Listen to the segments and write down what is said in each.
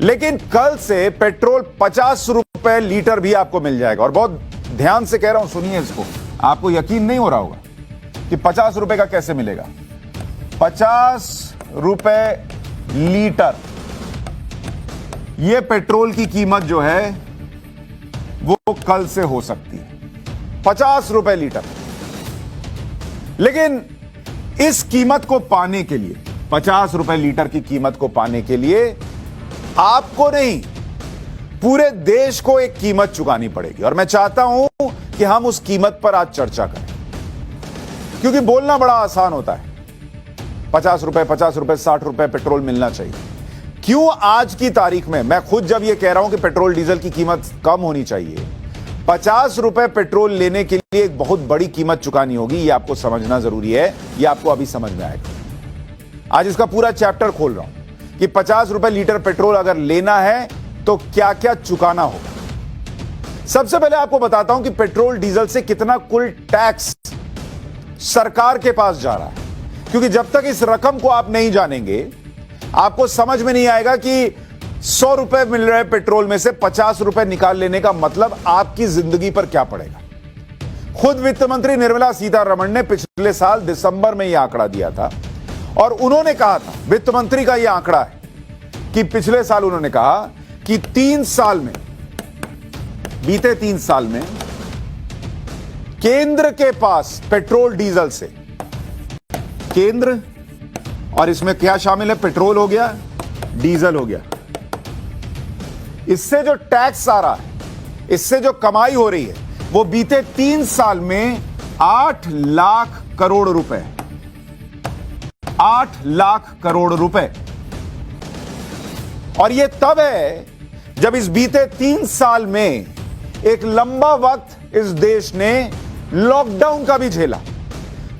लेकिन कल से पेट्रोल 50 रुपए लीटर भी आपको मिल जाएगा। और बहुत ध्यान से कह रहा हूं, सुनिए इसको, आपको यकीन नहीं हो रहा होगा कि 50 रुपए का कैसे मिलेगा। 50 रुपए लीटर यह पेट्रोल की कीमत जो है वो कल से हो सकती है 50 रुपए लीटर। लेकिन इस कीमत को पाने के लिए, 50 रुपए लीटर की कीमत को पाने के लिए आपको नहीं, पूरे देश को एक कीमत चुकानी पड़ेगी। और मैं चाहता हूं कि हम उस कीमत पर आज चर्चा करें, क्योंकि बोलना बड़ा आसान होता है, 50 रुपए 60 रुपए पेट्रोल मिलना चाहिए। क्यों आज की तारीख में मैं खुद जब यह कह रहा हूं कि पेट्रोल डीजल की कीमत कम होनी चाहिए, 50 रुपए पेट्रोल लेने के लिए एक बहुत बड़ी कीमत चुकानी होगी, यह आपको समझना जरूरी है। यह आपको अभी समझ में आएगा। आज इसका पूरा चैप्टर खोल रहा हूं कि 50 रुपए लीटर पेट्रोल अगर लेना है तो क्या क्या चुकाना होगा। सबसे पहले आपको बताता हूं कि पेट्रोल डीजल से कितना कुल टैक्स सरकार के पास जा रहा है, क्योंकि जब तक इस रकम को आप नहीं जानेंगे आपको समझ में नहीं आएगा कि 100 रुपए मिल रहे पेट्रोल में से 50 रुपए निकाल लेने का मतलब आपकी जिंदगी पर क्या पड़ेगा। खुद वित्त मंत्री निर्मला सीतारमण ने पिछले साल दिसंबर में यह आंकड़ा दिया था और उन्होंने कहा था, वित्त मंत्री का यह आंकड़ा है कि पिछले साल उन्होंने कहा कि 3 साल में, बीते 3 साल में केंद्र के पास पेट्रोल डीजल से, केंद्र और इसमें क्या शामिल है, पेट्रोल हो गया, डीजल हो गया, इससे जो टैक्स आ रहा है, इससे जो कमाई हो रही है, वो बीते 3 साल में 8 लाख करोड़ रुपए, 8 लाख करोड़ रुपए। और यह तब है जब इस बीते 3 साल में एक लंबा वक्त इस देश ने लॉकडाउन का भी झेला,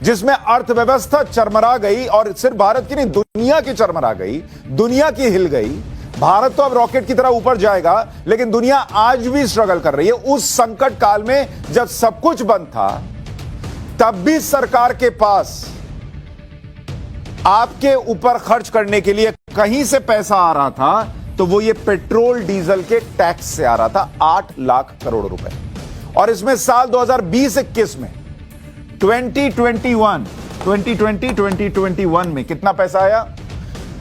जिसमें अर्थव्यवस्था चरमरा गई, और सिर्फ भारत की नहीं दुनिया की चरमरा गई, दुनिया की हिल गई। भारत तो अब रॉकेट की तरह ऊपर जाएगा, लेकिन दुनिया आज भी स्ट्रगल कर रही है। उस संकट काल में जब सब कुछ बंद था, तब भी सरकार के पास आपके ऊपर खर्च करने के लिए कहीं से पैसा आ रहा था, तो वो ये पेट्रोल डीजल के टैक्स से आ रहा था, 8 लाख करोड़ रुपए। और इसमें साल 2020-21 में 2021 में कितना पैसा आया,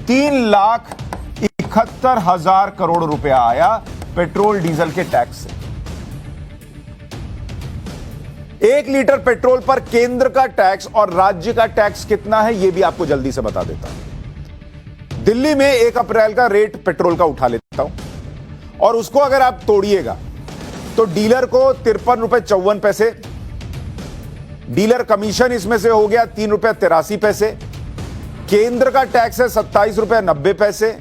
3,71,000 करोड़ रुपया आया पेट्रोल डीजल के टैक्स से। 1 लीटर पेट्रोल पर केंद्र का टैक्स और राज्य का टैक्स कितना है, यह भी आपको जल्दी से बता देता हूं। दिल्ली में 1 अप्रैल का रेट पेट्रोल का उठा लेता हूं, और उसको अगर आप तोड़िएगा तो डीलर को 53 रुपए 54 पैसे, डीलर कमीशन इसमें से हो गया 3 रुपए 83 पैसे, केंद्र का टैक्स है 27 रुपए 90 पैसे,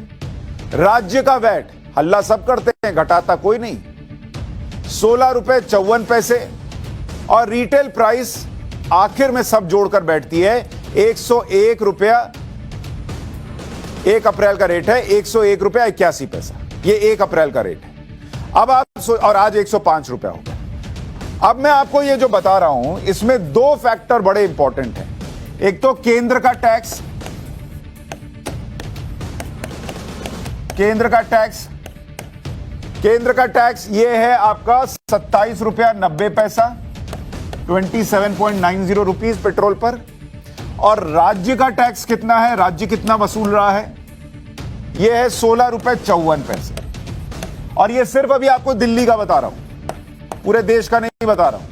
राज्य का वैट, हल्ला सब करते हैं, घटाता कोई नहीं, 16 रुपए 54 पैसे, और रिटेल प्राइस आखिर में सब जोड़कर बैठती है 101 रुपया। 1 अप्रैल का रेट है 101 रुपया 81 पैसा, ये 1 अप्रैल का रेट है। अब आप और आज 105 रुपया हो गया। अब मैं आपको ये जो बता रहा हूं, इसमें 2 फैक्टर बड़े इंपॉर्टेंट हैं। एक तो केंद्र का टैक्स, केंद्र का टैक्स ये है आपका 27 रुपया 90 पैसा, 27.90 रुपीज पेट्रोल पर। और राज्य का टैक्स कितना है, राज्य कितना वसूल रहा है, यह है 16 रुपए 54 पैसे। और यह सिर्फ अभी आपको दिल्ली का बता रहा हूं, पूरे देश का नहीं बता रहा हूं।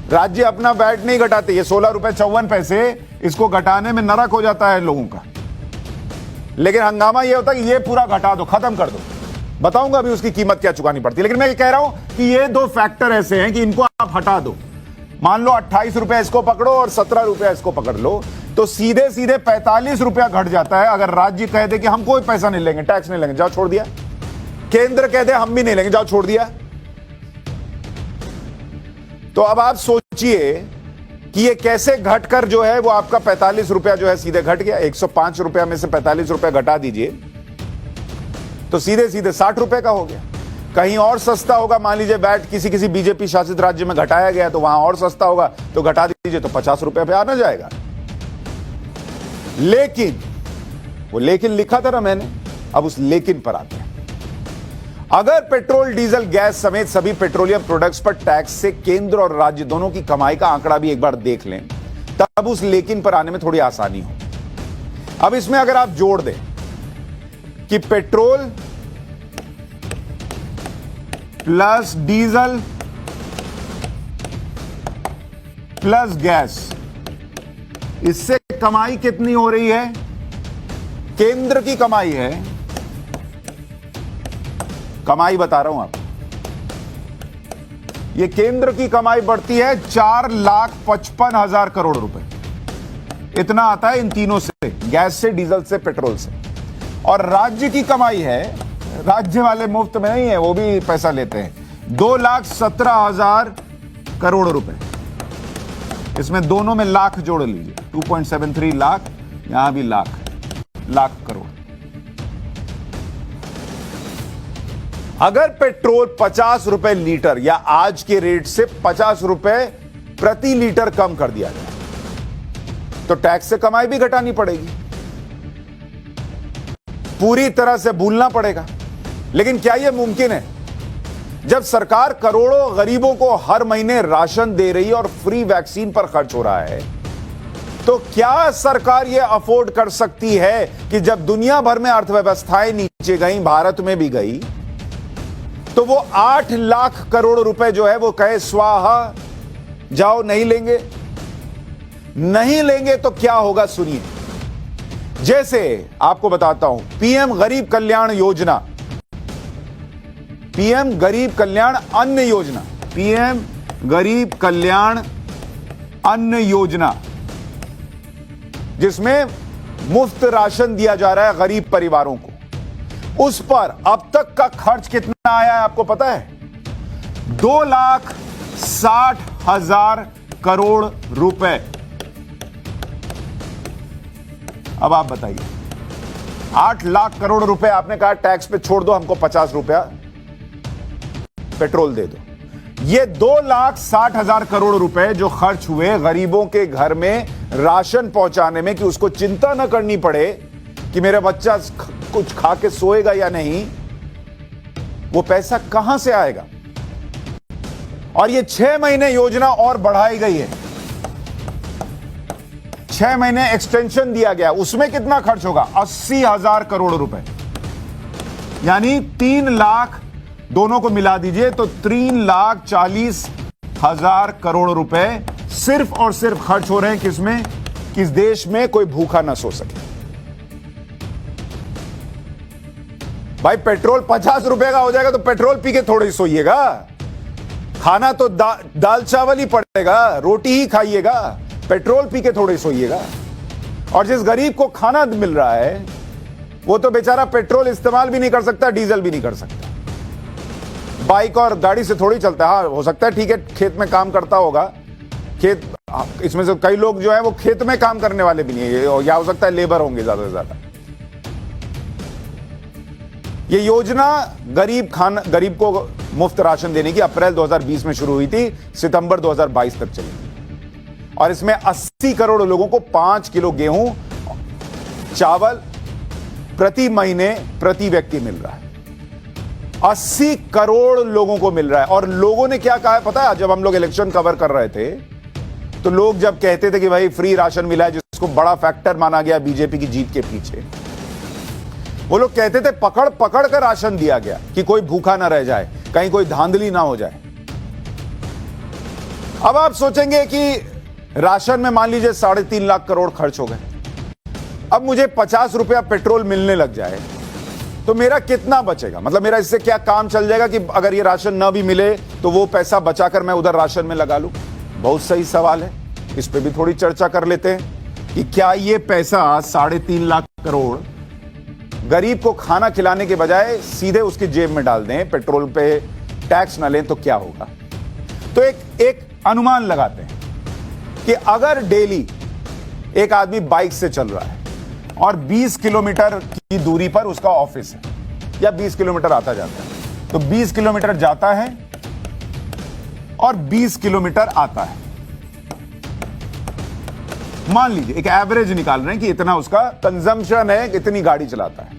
राज्य अपना वैट नहीं घटाते, ये 16 रुपए 54 पैसे, इसको घटाने में नरक हो जाता है लोगों का। लेकिन हंगामा यह होता है कि ये पूरा घटा दो, खत्म कर दो। बताऊंगा अभी उसकी कीमत क्या चुकानी पड़ती है। लेकिन मैं ये कह रहा हूं कि ये 2 फैक्टर ऐसे हैं कि इनको आप हटा दो। मान लो 28 रुपए इसको पकड़ो और 17 रुपया इसको पकड़ लो, तो सीधे सीधे 45 रुपया घट जाता है। अगर राज्य कह दे कि हम कोई पैसा नहीं लेंगे, टैक्स नहीं लेंगे, जाओ छोड़ दिया। केंद्र कह दे हम भी नहीं लेंगे, जाओ छोड़ दिया। तो अब आप सोचिए कि ये कैसे घटकर जो है वो आपका 45 रुपया जो है सीधे घट गया। 105 रुपया में से 45 रुपया घटा दीजिए तो सीधे सीधे 60 रुपए का हो गया। कहीं और सस्ता होगा, मान लीजिए वैट किसी बीजेपी शासित राज्य में घटाया गया तो वहां और सस्ता होगा, तो घटा दीजिए तो 50 रुपए पे आना जाएगा। लेकिन वो लेकिन लिखा था ना मैंने, अब उस लेकिन पर आते हैं। अगर पेट्रोल, डीजल, गैस समेत सभी पेट्रोलियम प्रोडक्ट्स पर टैक्स से केंद्र और राज्य दोनों की कमाई का आंकड़ा भी एक बार देख लें, तब उस लेकिन पर आने में थोड़ी आसानी हो। अब इसमें अगर आप जोड़ दें कि petrol plus diesel plus gas, इससे कमाई कितनी हो रही है? केंद्र की कमाई है, कमाई बता रहा हूं आप, ये केंद्र की कमाई बढ़ती है 4,55,000 करोड़ रुपए। इतना आता है इन तीनों से, गैस से, डीजल से, पेट्रोल से। और राज्य की कमाई है, राज्य वाले मुफ्त में नहीं है, वो भी पैसा लेते हैं, 2,17,000 करोड़ रुपए। इसमें दोनों में लाख जोड़ लीजिए, 2.73 लाख, यहां भी लाख करोड़। अगर पेट्रोल 50 रुपए लीटर या आज के रेट से 50 रुपए प्रति लीटर कम कर दिया जाए तो टैक्स से कमाई भी घटानी पड़ेगी, पूरी तरह से भूलना पड़ेगा। लेकिन क्या यह मुमकिन है? जब सरकार करोड़ों गरीबों को हर महीने राशन दे रही है और फ्री वैक्सीन पर खर्च हो रहा है, तो क्या सरकार यह अफोर्ड कर सकती है कि जब दुनिया भर में अर्थव्यवस्थाएं नीचे गई, भारत में भी गई, तो वो 8 लाख करोड़ रुपए जो है वो कहे स्वाहा, जाओ, नहीं लेंगे? नहीं लेंगे तो क्या होगा सुनिए। जैसे आपको बताता हूं, पीएम गरीब कल्याण योजना, पीएम गरीब कल्याण अन्न योजना, पीएम गरीब कल्याण अन्न योजना, जिसमें मुफ्त राशन दिया जा रहा है गरीब परिवारों को, उस पर अब तक का खर्च कितना आया है आपको पता है? 2,60,000 करोड़ रुपए। अब आप बताइए, 8 लाख करोड़ रुपए आपने कहा टैक्स पे छोड़ दो, हमको 50 रुपया पेट्रोल दे दो। ये 2,60,000 करोड़ रुपए जो खर्च हुए गरीबों के घर में राशन पहुंचाने में, कि उसको चिंता न करनी पड़े कि मेरा बच्चा कुछ खा के सोएगा या नहीं, वो पैसा कहां से आएगा? और ये 6 महीने योजना और बढ़ाई गई है, 6 महीने एक्सटेंशन दिया गया, उसमें कितना खर्च होगा? 80,000 करोड़ रुपए, यानी 3 लाख, दोनों को मिला दीजिए तो 3,40,000 करोड़ रुपए सिर्फ और सिर्फ खर्च हो रहे हैं किसमें? किस देश में कोई भूखा ना सो सके। भाई पेट्रोल 50 रुपए का हो जाएगा तो पेट्रोल पी के थोड़ी सोइएगा, खाना तो दाल चावल ही पड़ेगा, रोटी ही खाइएगा, पेट्रोल पी के थोड़ी सोइएगा। और जिस गरीब को खाना मिल रहा है वो तो बेचारा पेट्रोल इस्तेमाल भी नहीं कर सकता, डीजल भी नहीं कर सकता, बाइक और गाड़ी से थोड़ी चलता है। हाँ, हो सकता है, ठीक है, खेत में काम करता होगा, खेत, इसमें से कई लोग जो है वो खेत में काम करने वाले भी नहीं है, या हो सकता है लेबर होंगे ज्यादा से ज्यादा। ये योजना गरीब को मुफ्त राशन देने की अप्रैल 2020 में शुरू हुई थी, सितंबर 2022 तक चली, और इसमें 80 करोड़ लोगों को 5 किलो गेहूं, चावल प्रति महीने प्रति व्यक्ति मिल रहा है। 80 करोड़ लोगों को मिल रहा है। और लोगों ने क्या कहा है पता है? जब हम लोग इलेक्शन कवर कर रहे थे तो लोग जब कहते थे कि भाई फ्री राशन मिला है, जिसको बड़ा फैक्टर माना गया बीजेपी की जीत के पीछे, वो लोग कहते थे पकड़ पकड़ कर राशन दिया गया कि कोई भूखा ना रह जाए, कहीं कोई धांधली ना हो जाए। अब आप सोचेंगे कि राशन में मान लीजिए 3.5 लाख करोड़ खर्च हो गए, अब मुझे 50 रुपया पेट्रोल मिलने लग जाए तो मेरा कितना बचेगा? मतलब मेरा इससे क्या काम चल जाएगा कि अगर ये राशन ना भी मिले तो वो पैसा बचाकर मैं उधर राशन में लगा लूं? बहुत सही सवाल है, इस पे भी थोड़ी चर्चा कर लेते हैं कि क्या ये पैसा 3.5 लाख करोड़ गरीब को खाना खिलाने के बजाय सीधे उसकी जेब में डाल दें, पेट्रोल पे टैक्स ना लें, तो क्या होगा? तो एक अनुमान लगाते हैं कि अगर डेली एक आदमी बाइक से चल रहा है और 20 किलोमीटर की दूरी पर उसका ऑफिस है, या 20 किलोमीटर आता जाता है, तो 20 किलोमीटर जाता है और 20 किलोमीटर आता है, मान लीजिए एक एवरेज निकाल रहे हैं कि इतना उसका कंजम्पशन है, इतनी गाड़ी चलाता है,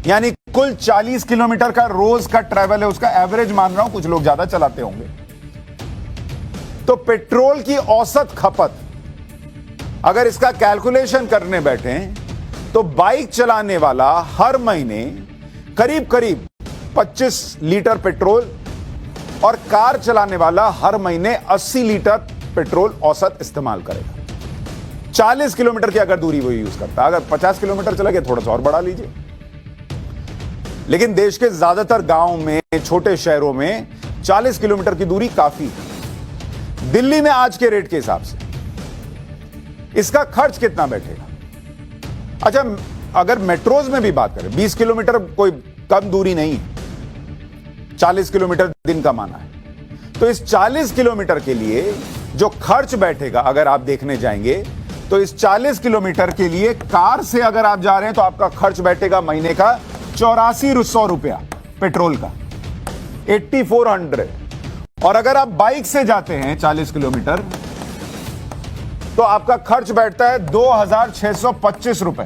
यानी कुल 40 किलोमीटर का रोज का ट्रैवल है, उसका एवरेज मान रहा हूं, कुछ लोग ज्यादा चलाते होंगे। तो पेट्रोल की औसत खपत अगर इसका कैलकुलेशन करने बैठे तो बाइक चलाने वाला हर महीने करीब करीब 25 लीटर पेट्रोल और कार चलाने वाला हर महीने 80 लीटर पेट्रोल औसत इस्तेमाल करेगा। 40 किलोमीटर की अगर दूरी वो यूज करता, अगर 50 किलोमीटर चला गया थोड़ा सा और बढ़ा लीजिए। लेकिन देश के ज्यादातर गांव में, छोटे शहरों में 40 किलोमीटर की दूरी काफी है। दिल्ली में आज के रेट के हिसाब से इसका खर्च कितना बैठेगा? अच्छा, अगर मेट्रोज में भी बात करें, 20 किलोमीटर कोई कम दूरी नहीं है, 40 किलोमीटर दिन का माना है। तो इस 40 किलोमीटर के लिए जो खर्च बैठेगा, अगर आप देखने जाएंगे तो इस 40 किलोमीटर के लिए कार से अगर आप जा रहे हैं तो आपका खर्च बैठेगा महीने का 8400 रुपया पेट्रोल का, 8400। और अगर आप बाइक से जाते हैं 40 किलोमीटर तो आपका खर्च बैठता है 2625 रुपए।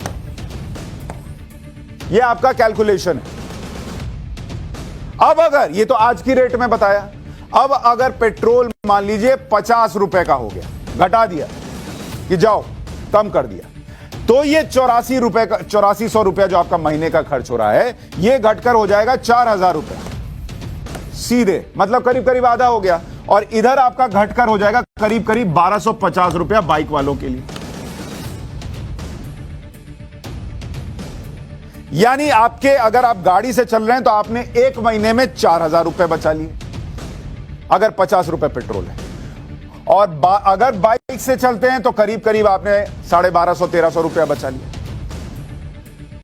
यह आपका कैलकुलेशन है। अब अगर, ये तो आज की रेट में बताया, अब अगर पेट्रोल मान लीजिए 50 रुपए का हो गया, घटा दिया कि जाओ कम कर दिया, तो ये 8400 रुपया जो आपका महीने का खर्च हो रहा है, ये घटकर हो जाएगा 4000 रुपया सीधे, मतलब करीब करीब आधा हो गया। और इधर आपका घटकर हो जाएगा करीब करीब 1250 रुपया बाइक वालों के लिए। यानी आपके, अगर आप गाड़ी से चल रहे हैं तो आपने एक महीने में 4000 रुपए बचा लिए, अगर 50 रुपए पेट्रोल है। और अगर बाइक से चलते हैं तो करीब करीब आपने 1250-1300 रुपया बचा लिया।